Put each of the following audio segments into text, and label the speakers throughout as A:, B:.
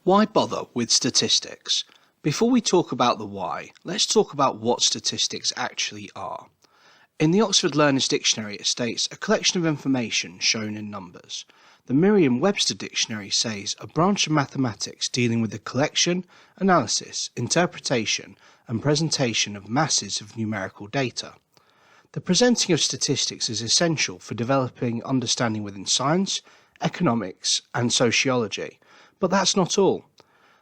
A: Why bother with statistics? Before we talk about the why, let's talk about what statistics actually are. In the Oxford Learner's Dictionary it states a collection of information shown in numbers. The Merriam-Webster Dictionary says a branch of mathematics dealing with the collection, analysis, interpretation and presentation of masses of numerical data. The presenting of statistics is essential for developing understanding within science, economics and sociology. But that's not all.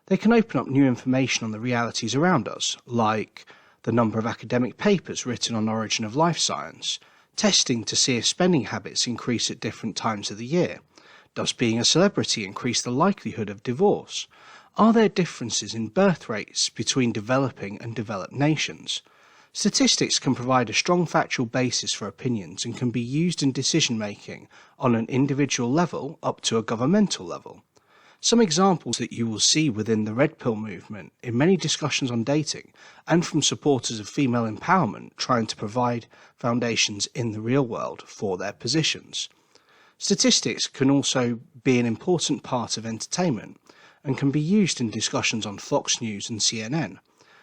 A: They can open up new information on the realities around us, like the number of academic papers written on origin of life science, testing to see if spending habits increase at different times of the year. Does being a celebrity increase the likelihood of divorce? Are there differences in birth rates between developing and developed nations? Statistics can provide a strong factual basis for opinions and can be used in decision-making on an individual level up to a governmental level. Some examples that you will see within the Red Pill movement in many discussions on dating and from supporters of female empowerment trying to provide foundations in the real world for their positions. Statistics can also be an important part of entertainment and can be used in discussions on Fox News and CNN,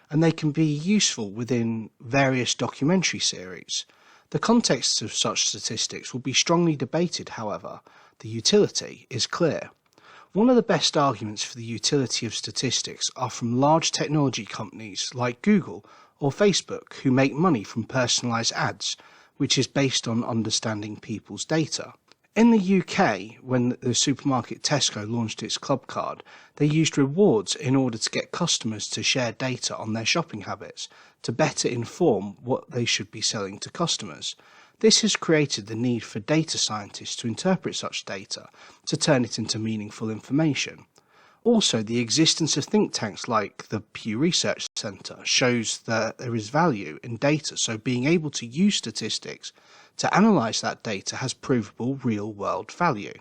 A: and they can be useful within various documentary series. The context of such statistics will be strongly debated, however, the utility is clear. One of the best arguments for the utility of statistics are from large technology companies like Google or Facebook who make money from personalised ads, which is based on understanding people's data. In the UK, when the supermarket Tesco launched its Club Card, they used rewards in order to get customers to share data on their shopping habits to better inform what they should be selling to customers. This has created the need for data scientists to interpret such data to turn it into meaningful information. Also, the existence of think tanks like the Pew Research Centre shows that there is value in data, so being able to use statistics to analyse that data has provable real-world value.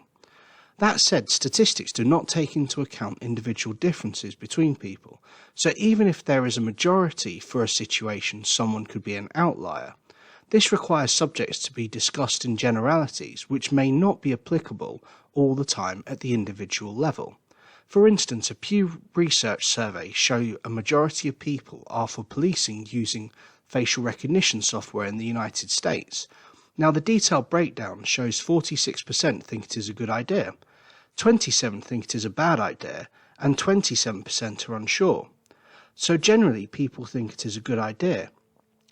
A: That said, statistics do not take into account individual differences between people, so even if there is a majority for a situation, someone could be an outlier. This requires subjects to be discussed in generalities which may not be applicable all the time at the individual level. For instance, a Pew Research survey shows a majority of people are for policing using facial recognition software in the United States. Now, the detailed breakdown shows 46% think it is a good idea, 27% think it is a bad idea, and 27% are unsure. So generally, people think it is a good idea.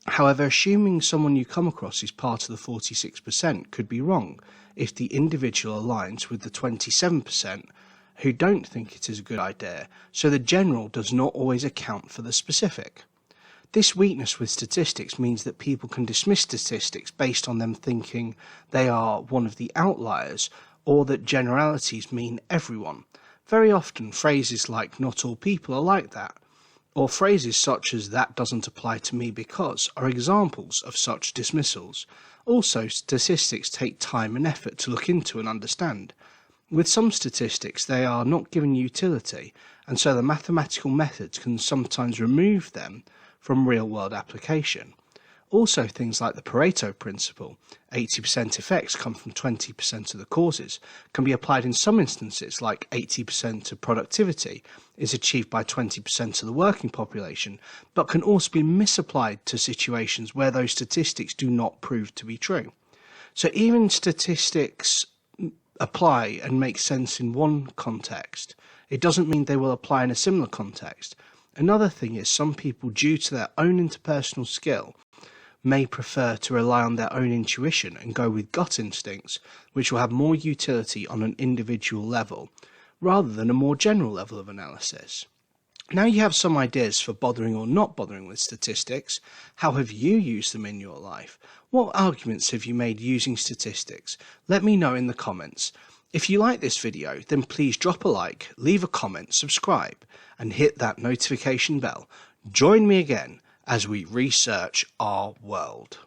A: However, assuming someone you come across is part of the 46% could be wrong if the individual aligns with the 27% who don't think it is a good idea, so the general does not always account for the specific. This weakness with statistics means that people can dismiss statistics based on them thinking they are one of the outliers or that generalities mean everyone. Very often phrases like "not all people are like that" or phrases such as "that doesn't apply to me because" are examples of such dismissals. Also, statistics take time and effort to look into and understand. With some statistics, they are not given utility, and so the mathematical methods can sometimes remove them from real-world application. Also, things like the Pareto principle, 80% effects come from 20% of the causes, can be applied in some instances, like 80% of productivity is achieved by 20% of the working population, but can also be misapplied to situations where those statistics do not prove to be true. So even statistics apply and make sense in one context, it doesn't mean they will apply in a similar context. Another thing is some people, due to their own interpersonal skill, may prefer to rely on their own intuition and go with gut instincts, which will have more utility on an individual level, rather than a more general level of analysis. Now you have some ideas for bothering or not bothering with statistics. How have you used them in your life? What arguments have you made using statistics? Let me know in the comments. If you like this video, then please drop a like, leave a comment, subscribe, and hit that notification bell. Join me again as we research our world.